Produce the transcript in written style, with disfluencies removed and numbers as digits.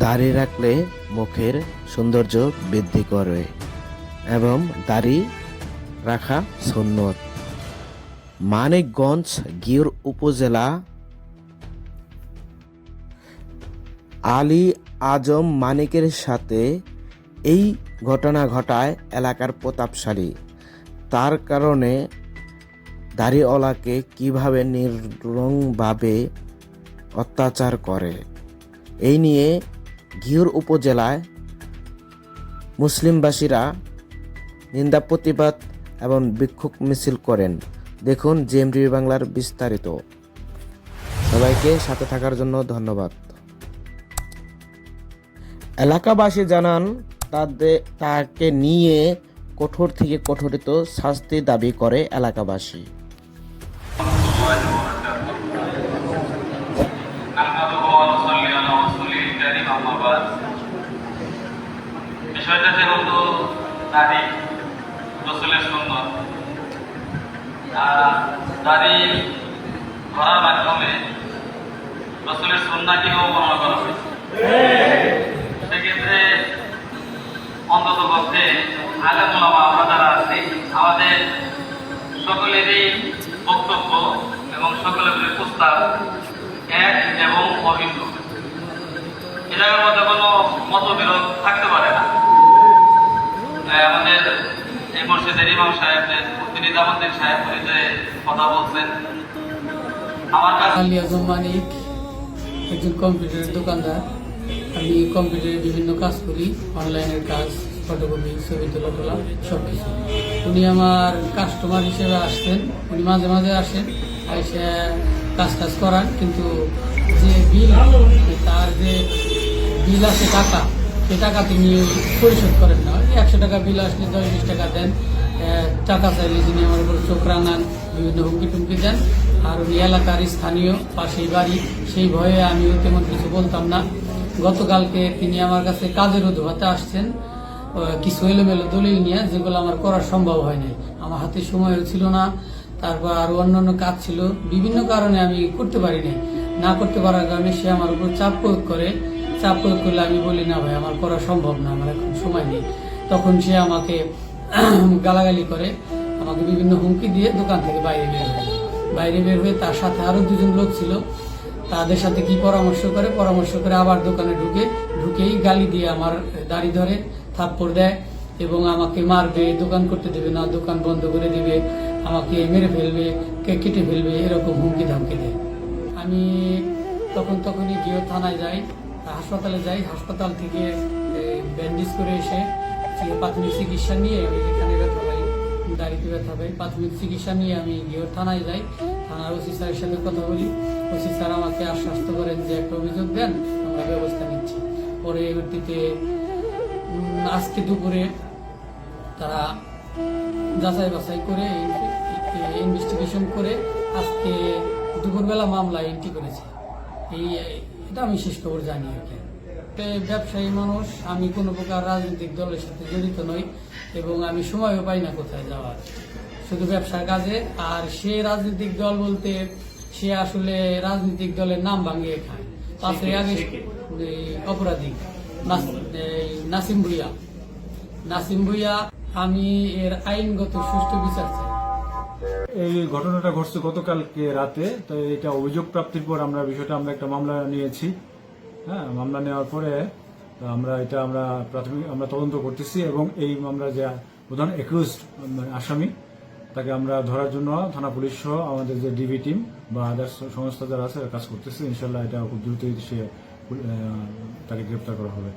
দাড়ি রাখলে মুখের সৌন্দর্য বৃদ্ধি করে এবং দাড়ি রাখা সুন্নত। মানিকগঞ্জ গিওর উপজেলা আলী আজম মানিকের সাথে এই ঘটনা ঘটায় এলাকার প্রতাপশালী। তার কারণে দাড়িওয়ালাকে কিভাবে নির্মমভাবে অত্যাচার করে, এই নিয়ে ঘিওর উপজেলায় মুসলিমবাসীরা নিন্দা প্রতিবাদ এবং বিক্ষোভ মিছিল করেন। দেখুন জেএমটিভি বাংলার বিস্তারিত। সবাইকে সাথে থাকার জন্য ধন্যবাদ। এলাকাবাসী জানান তাকে নিয়ে কঠোর থেকে কঠোরিত শাস্তি দাবি করে এলাকাবাসী। বিষয়টা যেহেতু দাড়ি গোসলের সুন্নত, দাড়ি ধরার মাধ্যমে গোসলের সুন্নাহকেও বর্ণনা করা হয়েছে। সেক্ষেত্রে অন্তত পক্ষে আলেম ওলামা আমরা যারা আছি, আমাদের সকলেরই বক্তব্য এবং সকলের প্রস্তাব এক এবং অভিন্ন। এ জায়গার মধ্যে কোনো মতবিরোধ থাকতে পারে না। আমাদের এই মসজিদের ইমাম সাহেবের নিজামুদ্দিন সাহেব উনি যে কথা বলছেন, আমার কাছে আলী আজম মানিক একজন কম্পিউটারের দোকানদার। আমি কম্পিউটারে বিভিন্ন কাজ করি, অনলাইনের কাজ, ফটোকপি, ছবি তোলা সব কিছু। উনি আমার কাস্টমার হিসেবে আসতেন, উনি মাঝে মাঝে আসেন, এসে কাজ করান, কিন্তু যে বিল, তার যে বিল আসে টাকা, সে টাকা তিনি পরিশোধ করেন না। 100 টাকা বিল আসলে 10-20 টাকা দেন, টাকা চাইলে তিনি আমার উপর চোখ রাঙান, বিভিন্ন হুমকি টুমকি দেন। আর উনি এলাকার স্থানীয়, পাশেই বাড়ি, সেই ভয়ে আমিও তেমন কিছু বলতাম না। গতকালকে তিনি আমার কাছে কাজের অজুহাতে আসছেন, কিছু এলোমেলো দলিল নিয়ে, যেগুলো আমার করা সম্ভব হয়নি। আমার হাতে সময়ও ছিল না, তারপর আরো অন্যান্য কাজ ছিল, বিভিন্ন কারণে আমি করতে পারিনি। না করতে পারার কারণে সে আমার উপর চাপ প্রয়োগ করে। চাপ প্রয়োগ করলে আমি বলি, না ভাই আমার করা সম্ভব না, আমার এখন সময় নেই। তখন সে আমাকে গালাগালি করে, আমাকে বিভিন্ন হুমকি দিয়ে দোকান থেকে বাইরে বের হয়ে তার সাথে আরো 2জন লোক ছিল, তাদের সাথে কি পরামর্শ করে আবার দোকানে ঢুকেই গালি দিয়ে আমার দাড়ি ধরে, থাপ্পড় দেয় এবং আমাকে মারবে, দোকান করতে দেবে না, দোকান বন্ধ করে দেবে, আমাকে মেরে ফেলবে, কেটে ফেলবে, এরকম হুমকি ধামকি দেয়। আমি তখনই গিয়ে থানায় যাই, হাসপাতালে যাই। হাসপাতাল থেকে ব্যান্ডেজ করে এসে প্রাথমিক চিকিৎসা নিয়ে, এখানে ব্যথা পাই, দাড়িতে ব্যথা পাই, প্রাথমিক চিকিৎসা নিয়ে আমি গিয়ে থানায় যাই। থানার ওসি স্যারের সাথে কথা বলি। ওসি স্যার আমাকে আশ্বস্ত করেন যে একটা অভিযোগ দেন, আমরা ব্যবস্থা নিচ্ছি। পরবর্তীতে আজকে দুপুরে তারা যাচাই বাছাই করে, ইনভেস্টিগেশন করে আজকে দুপুরবেলা মামলা এন্ট্রি করেছে। এটা আমি শেষ খবর জানি আর কি। ব্যবসায়ী মানুষ, আমি কোনো প্রকার রাজনৈতিক দলের সাথে জড়িত নই এবং আমি সময়ও পাই না কোথায় যাওয়ার, শুধু ব্যবসার কাজে। আর সে রাজনৈতিক দল বলতে, সে আসলে রাজনৈতিক দলের নাম ভাঙিয়ে খায়। 5 আগস্ট অপরাধী নাসিম ভুইয়া, আমি এর আইনগত সুষ্ঠু বিচার চাই। এই ঘটনাটা ঘটছে গতকালকে রাতে। তো এটা অভিযোগ প্রাপ্তির পর আমরা একটা মামলা নিয়েছি। হ্যাঁ, মামলা নেওয়ার পরে আমরা প্রাথমিক তদন্ত করতেছি এবং এই মামলার যে প্রধান অ্যাকিউজড আসামি, তাকে আমরা ধরার জন্য থানা পুলিশ সহ আমাদের যে ডিবি টিম বা আদার্স সংস্থা যারা আছে কাজ করতেছে। ইনশাল্লাহ এটা খুব দ্রুতই তাকে গ্রেপ্তার করা হবে।